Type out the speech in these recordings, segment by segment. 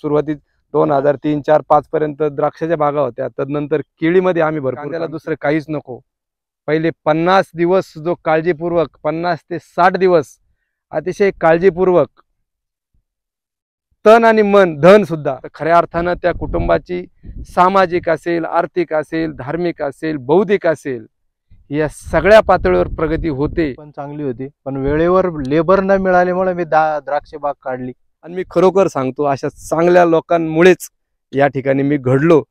सुरुवातीत 2003, 4, 5 पर्यंत द्राक्षाच्या बागा होत्या। तदनंतर केळीमध्ये आम्ही भरपूर, त्याला दुसरं काहीच नको। पहिले 50 दिवस जो काळजीपूर्वक 50 ते 60 दिवस अतिशय काळजीपूर्वक तन आणि मन धन सुद्धा खऱ्या अर्थानं त्या कुटुंबाची सामाजिक असेल, आर्थिक असेल, धार्मिक असेल, बौद्धिक असेल, या सगळ्या पातळीवर प्रगती होते। पण चांगली होती, पण वेळेवर लेबर न मिळाल्यामुळे मी द्राक्ष बाग काढली। आणि मी खरोखर सांगतो, अशा चांगल्या लोकांमुळेच या ठिकाणी मी घडलो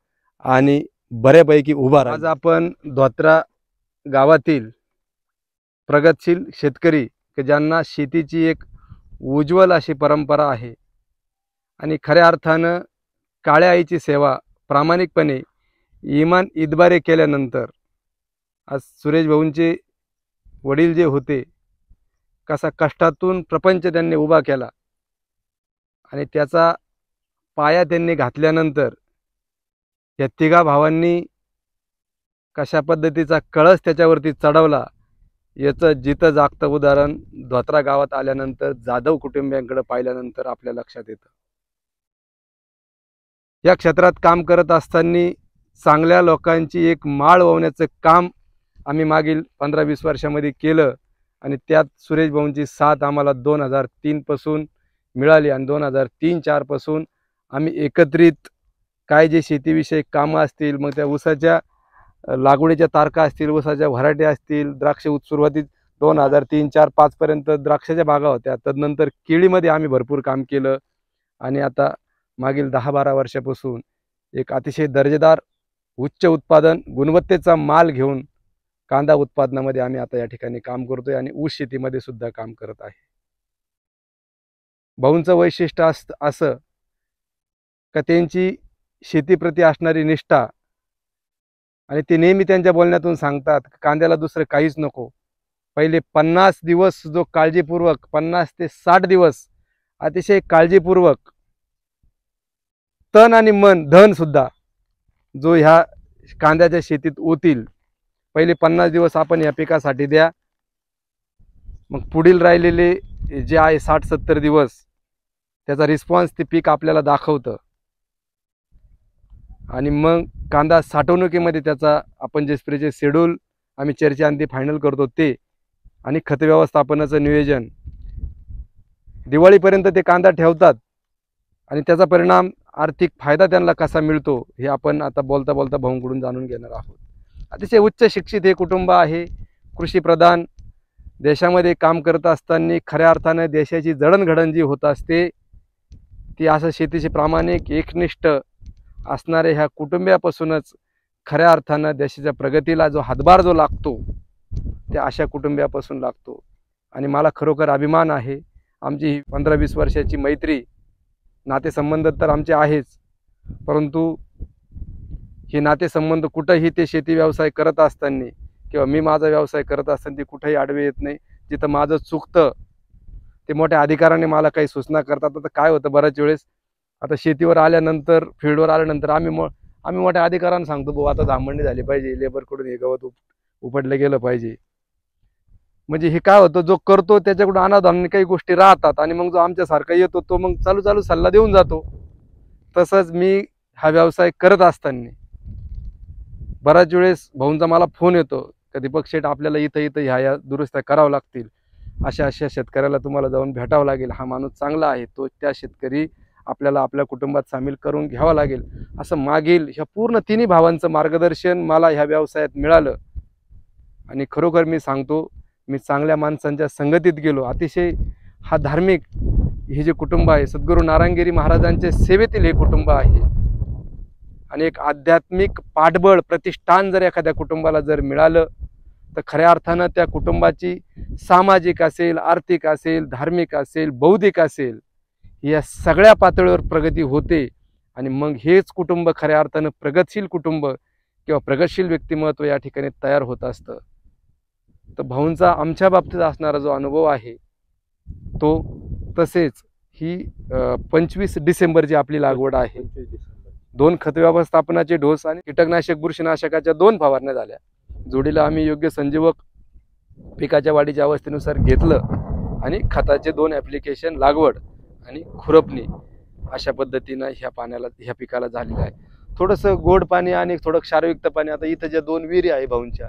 आणि बऱ्यापैकी उभा राहिलो। आज आपण धोत्रा गावातील प्रगतशील शेतकरी की ज्यांना शेतीची एक उज्ज्वल अशी परंपरा आहे आणि खऱ्या अर्थानं काळ्या आईची सेवा प्रामाणिकपणे इमान इतबारे केल्यानंतर आज सुरेश भाऊंचे वडील जे होते, कसा कष्टातून प्रपंच त्यांनी उभा केला आणि त्याचा पाया त्यांनी घातल्यानंतर या तिघा भावांनी कशा पद्धतीचा कळस त्याच्यावरती चढवला याचं जिथं जागतं उदाहरण धोत्रा गावात आल्यानंतर जाधव कुटुंबियांकडे पाहिल्यानंतर आपल्या लक्षात येतं। या क्षेत्रात काम करत असताना चांगल्या लोकांची एक माळ वाहण्याचं काम आम्ही मागील 15-20 वर्षामध्ये केलं आणि त्यात सुरेश भाऊंची साथ आम्हाला 2003 पासून मिळाली आणि 2003-4 पासून आम्ही एकत्रित काय जे शेतीविषयक कामं असतील, मग त्या ऊसाच्या लागवडीच्या तारखा असतील, ऊसाच्या व्हरायटी असतील, द्राक्ष सुरुवातीत 2003, 4, 5 पर्यंत द्राक्षाच्या बागा होत्या। तदनंतर केळीमध्ये आम्ही भरपूर काम केलं आणि आता मागील 10-12 वर्षापासून एक अतिशय दर्जेदार उच्च उत्पादन गुणवत्तेचा माल घेऊन कांदा उत्पादनामध्ये आम्ही आता या ठिकाणी काम करतोय आणि ऊस शेतीमध्ये सुद्धा काम करत आहे। भाऊंचं वैशिष्ट्य असं का त्यांची शेतीप्रती असणारी निष्ठा आणि ते नेहमी त्यांच्या बोलण्यातून सांगतात, कांद्याला दुसरं काहीच नको। पहिले 50 दिवस जो काळजीपूर्वक 50 ते 60 दिवस अतिशय काळजीपूर्वक तन आणि मन धन सुद्धा जो ह्या कांद्याच्या शेतीत ओतील, पहिले 50 दिवस आपण या पिकासाठी द्या, मग पुढील राहिलेले जे आहे 60-70 दिवस त्याचा रिस्पॉन्स ते पीक आपल्याला दाखवतं आणि मग कांदा साठवणुकीमध्ये त्याचा आपण जे स्प्रेचे शेड्यूल आम्ही चर्चेअंती फायनल करतो ते आणि खत व्यवस्थापनाचं नियोजन दिवाळीपर्यंत ते कांदा ठेवतात आणि त्याचा परिणाम आर्थिक फायदा त्यांना कसा मिळतो हे आपण आता बोलता बोलता भाऊंकडून जाणून घेणार आहोत। अतिशय उच्च शिक्षित हे कुटुंब आहे। कृषीप्रधान देशामध्ये काम करत असताना खऱ्या अर्थाने देशाची जडणघडण जी होत असते ती असं शेतीशी प्रामाणिक एकनिष्ठ असणाऱ्या ह्या कुटुंबियापासूनच खऱ्या अर्थानं देशाच्या प्रगतीला जो हातभार जो लागतो त्या अशा कुटुंबियापासून लागतो आणि मला खरोखर अभिमान आहे। आमची 15-20 वर्षाची मैत्री, नातेसंबंध तर आमचे आहेच, परंतु हे नातेसंबंध कुठंही ते शेती व्यवसाय करत असताना किंवा मी माझा व्यवसाय करत असताना ते कुठेही आडवे येत नाही। जिथं माझं चुकतं ते मोठ्या अधिकाराने मला काही सूचना करतात। आता काय होतं बऱ्याच वेळेस, आता शेतीवर आल्यानंतर फील्डवर आल्यानंतर आम्ही मोठ्या अधिकाराने सांगतो भाऊ आता धामंडी झाली पाहिजे, लेबरकडून हे गवत उपटलं गेलं पाहिजे। म्हणजे हे काय होतं, जो करतो त्याच्याकडून अनावधानाने काही गोष्टी राहतात आणि मग जो आमच्यासारखा येतो तो मग चालू सल्ला देऊन जातो। तसंच मी हा व्यवसाय करत असताना बऱ्याच वेळेस भाऊंचा मला फोन येतो, कधी दीपक शेठ आपल्याला इथं ह्या दुरुस्त्या करावं लागतील, अशा शेतकऱ्याला तुम्हाला जाऊन भेटावं लागेल, हा माणूस चांगला आहे, तो त्या शेतकरी आपल्याला आपल्या कुटुंबात सामील करून घ्यावा लागेल। असं मागील ह्या पूर्ण तिन्ही भावांचं मार्गदर्शन मला ह्या व्यवसायात मिळालं आणि खरोखर मी सांगतो, मी चांगल्या माणसांच्या संगतीत गेलो। अतिशय हा धार्मिक हे जे कुटुंब आहे सद्गुरू नारायणगिरी महाराजांच्या सेवेतील हे कुटुंब आहे आणि एक आध्यात्मिक पाठबळ प्रतिष्ठान जर एखाद्या कुटुंबाला जर मिळालं तर खऱ्या अर्थानं त्या कुटुंबाची सामाजिक असेल, आर्थिक असेल, धार्मिक असेल, बौद्धिक असेल, या सगळ्या पातळीवर प्रगती होते आणि मग हेच कुटुंब खऱ्या अर्थानं प्रगतशील कुटुंब किंवा प्रगतशील व्यक्तिमत्व या ठिकाणी तयार होत असतं। तर भाऊंचा आमच्या बाबतीत असणारा जो अनुभव आहे तो तसेच ही 25 डिसेंबरची आपली लागवड आहे। 2 खत व्यवस्थापनाचे डोस आणि कीटकनाशक बुरशीनाशकाच्या 2 फवारण्या झाल्या। जोडीला आम्ही योग्य संजीवक पिकाच्या वाढीच्या अवस्थेनुसार घेतलं आणि खताचे 2 ॲप्लिकेशन लागवड आणि खुरपणी अशा पद्धतीनं ह्या पिकाला झालेलं आहे. थोडंसं गोड पाणी आणि थोडं क्षारयुक्त पाणी. आता इथं ज्या 2 विहिरी आहे भाऊंच्या,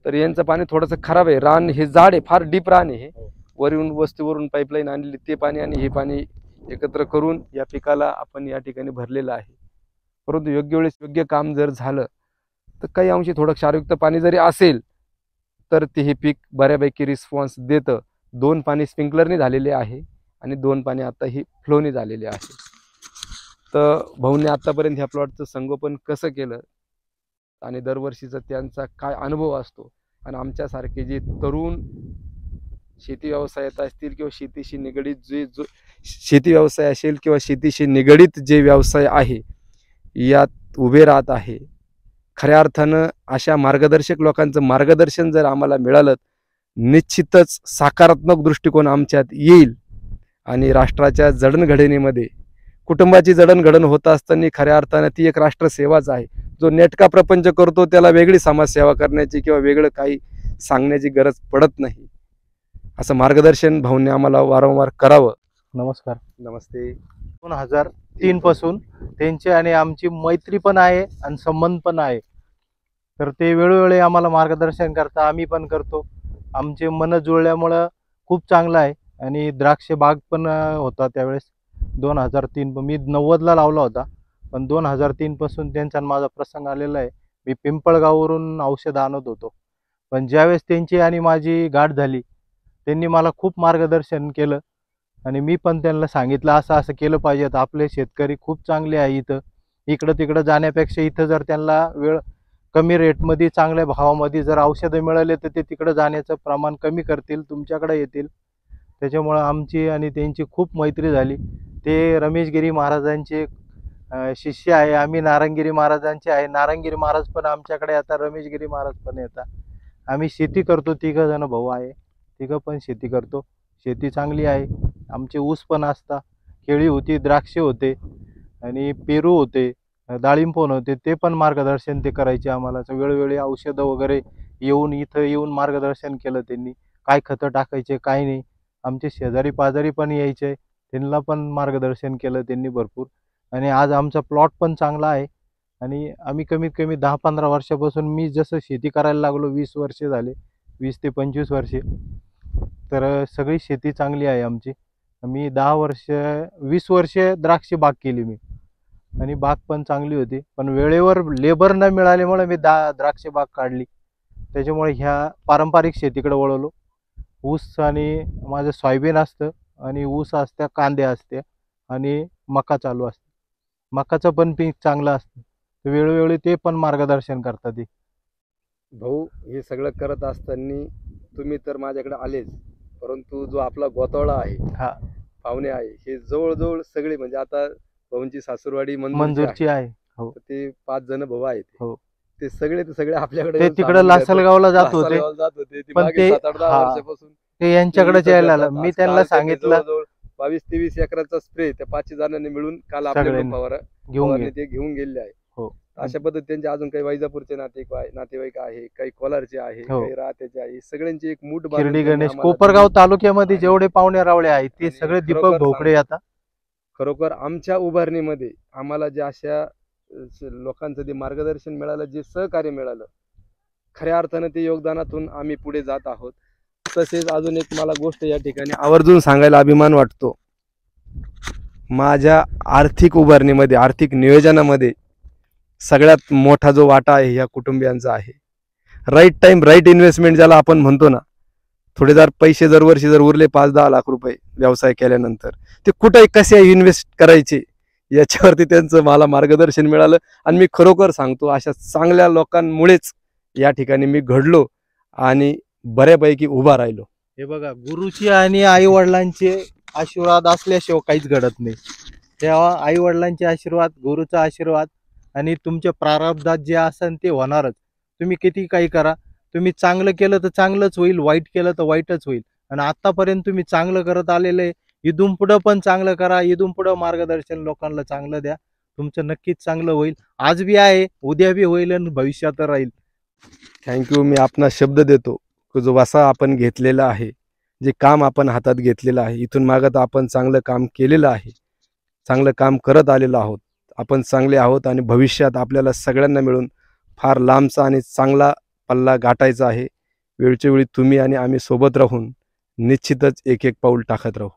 तर यांचं पाणी थोडंसं खराब आहे. रान हे जाड आहे, फार डीप रान आहे. वरून वस्तीवरून पाईपलाईन आणलेली ते पाणी आणि हे पाणी एकत्र करून या पिकाला आपण या ठिकाणी भरलेलं आहे. परंतु योग्य वेळेस योग्य काम जर झालं तर काही अंशी थोडं क्षारयुक्त पाणी जरी असेल तर ते हे पीक बऱ्यापैकी रिस्पॉन्स देतं. 2 पाणी स्प्रिंकलरने झालेले आहे आणि 2 पाणी आता ही फ्लोने झालेले आहे. तर भाऊंनी आतापर्यंत ह्या प्लॉटचं संगोपन कसं केलं आणि दरवर्षीचा त्यांचा काय अनुभव असतो आणि आमच्यासारखे जे तरुण शेती व्यवसायात असतील किंवा शेतीशी निगडीत जो शेती व्यवसाय असेल किंवा शेतीशी निगडीत जे व्यवसाय आहे यात उभे राहत आहे, खऱ्या अर्थानं अशा मार्गदर्शक लोकांचं मार्गदर्शन जर आम्हाला मिळालं निश्चितच सकारात्मक दृष्टिकोन आमच्यात येईल आणि राष्ट्राच्या जडणघडणीमध्ये कुटुंबाची जडणघडण होत असताना खऱ्या अर्थानं ती एक राष्ट्रसेवाच आहे. जो नेटका प्रपंच करतो त्याला वेगळी समाजसेवा करण्याची किंवा वेगळं काही सांगण्याची गरज पडत नाही. असं मार्गदर्शन भाऊंनी आम्हाला वारंवार करावं. नमस्कार. नमस्ते. 2003 पासून त्यांची आणि आमची मैत्री पण आहे आणि संबंध पण आहे. तर ते वेळोवेळी आम्हाला मार्गदर्शन करता, आम्ही पण करतो. आमचे मन जुळल्यामुळं खूप चांगलं आहे. आणि द्राक्ष बाग पण होता त्यावेळेस 2003. मी 90ला लावला होता, पण 2003 पासून त्यांचा माझा प्रसंग आलेला आहे. मी पिंपळगाववरून औषध आणत होतो, पण ज्यावेळेस त्यांची आणि माझी गाठ झाली त्यांनी मला खूप मार्गदर्शन केलं आणि मी पण त्यांना सांगितलं असं असं केलं पाहिजे. तर आपले शेतकरी खूप चांगले आहे. इकडं तिकडं जाण्यापेक्षा इथं जर त्यांना वेळ कमी रेटमध्ये चांगल्या भावामध्ये जर औषधं मिळाले तर ते तिकडं जाण्याचं प्रमाण कमी करतील, तुमच्याकडे येतील. त्याच्यामुळं आमची आणि त्यांची खूप मैत्री झाली. ते रमेशगिरी महाराजांचे शिष्य आहे, आम्ही नारायणगिरी महाराजांचे आहे. नारायणगिरी महाराज पण आमच्याकडे येतात, रमेशगिरी महाराज पण येतात. आम्ही शेती करतो, 3 जण भाऊ आहे, 3 पण शेती करतो. शेती चांगली आहे. आमचे ऊस पण असतात, केळी होती, द्राक्षे होते आणि पेरू होते, डाळिंब पण होते. ते पण मार्गदर्शन ते करायचे आम्हाला. वेळोवेळी औषधं वगैरे इथं येऊन मार्गदर्शन केलं त्यांनी. काय खतं टाकायचे काय नाही. आमचे शेजारी पाजारी पण यायचे, त्यांना पण मार्गदर्शन केलं त्यांनी भरपूर. आणि आज आमचा प्लॉट पण चांगला आहे. आणि आम्ही कमीत कमी 10-15 वर्षापासून, मी जसं शेती करायला लागलो 20 वर्षे झाले, 20 ते 25 वर्षे, तर सगळी शेती चांगली आहे आमची. मी 20 वर्षे द्राक्ष बाग केली मी, आणि बाग पण चांगली होती. पण वेळेवर लेबर न मिळाल्यामुळे मी द्राक्ष बाग काढली. त्याच्यामुळे ह्या पारंपरिक शेतीकडे वळवलो. ऊस आणि माझं सोयाबीन असतं आणि ऊस असत्या, कांदे असते आणि मका चालू असते. मकाचं पण पीक चांगलं असतं. तर वेळोवेळी ते पण मार्गदर्शन करतात. ते भाऊ हे सगळं करत असताना तुम्ही तर माझ्याकडे आलेच, परंतु जो आपला गोतावळा आहे, हा पाहुणे आहे, हे जवळजवळ सगळे म्हणजे आता भाऊंची सासूरवाडी मंजूरची आहे. हो, ते 5 जण भाऊ आहेत. हो, ते सगळे आपल्याकडे ते तिकडे लासलगावला जात होते, पण ते वर्षापासून ते यांच्याकडेच यायला आलं. मी त्यांना सांगितलं 22-23 एकराचा स्प्रे त्या 5 जणांनी मिळून काल सगळ्यांनी आपल्याला घेऊन ते घेऊन गेले आहे. हो, अशा पद्धतीने त्यांचे अजून काही वैजापूरचे नातेवाईक आहे, काही कोलारचे आहे, हो, काही राहत्याचे आहे. सगळ्यांची एक मूठ शिर्डी गणेश, कोपरगाव तालुक्यामध्ये जेवढे पाहुणे रावळे आहेत ते सगळे दीपक भोकडे. आता खरोखर आमच्या उभारणीमध्ये आम्हाला जे अशा लोकांचं जे मार्गदर्शन मिळालं, जे सहकार्य मिळालं, खऱ्या अर्थानं ते योगदानातून आम्ही पुढे जात आहोत. तसेच अजून एक मला गोष्ट या ठिकाणी आवर्जून सांगायला अभिमान वाटतो. माझ्या आर्थिक उभारणीमध्ये, आर्थिक नियोजनामध्ये सगळ्यात मोठा जो वाटा आहे ह्या कुटुंबियांचा आहे. राईट टाइम राईट इन्व्हेस्टमेंट ज्याला आपण म्हणतो ना, थोडे जर पैसे दरवर्षी जर उरले 5-10 लाख रुपये व्यवसाय केल्यानंतर, ते कुठे कसे इन्व्हेस्ट करायचे याच्यावरती त्यांचं मला मार्गदर्शन मिळालं. आणि मी खरोखर सांगतो, अशा चांगल्या लोकांमुळेच या ठिकाणी मी घडलो आणि बऱ्यापैकी उभा राहिलो. हे बघा, गुरुची आणि आई वडिलांचे आशीर्वाद असल्याशिवाय काहीच घडत नाही. तेव्हा आई वडिलांचे आशीर्वाद, गुरुचा आशीर्वाद आणि तुमच्या प्रारब्धात जे असेल ते होणारच. तुम्ही किती काही करा, तुम्ही चांगलं केलं तर चांगलंच होईल, वाईट केलं तर वाईटच होईल. आणि आतापर्यंत तुम्ही चांगलं करत आलेले, इथून पुढं पण चांगलं करा, इथून पुढं मार्गदर्शन लोकांना चांगलं द्या, तुमचं नक्कीच चांगलं होईल. आज बी आहे, उद्या बी होईल आणि भविष्यात राहील. थँक्यू. मी आपला शब्द देतो की जो वासा आपण घेतलेला आहे, जे काम आपण हातात घेतलेलं आहे, इथून मागं तर आपण चांगलं काम केलेलं आहे. चांगलं काम करत आलेलो आहोत. आपण चांगले आहोत आणि भविष्यात आपल्याला सगळ्यांना मिळून फार लांबचा आणि चांगला पल्ला गाठायचा आहे. वेळच्या वेळी तुम्ही आणि आम्ही सोबत राहून निश्चितच एक एक पाऊल टाकत राहू.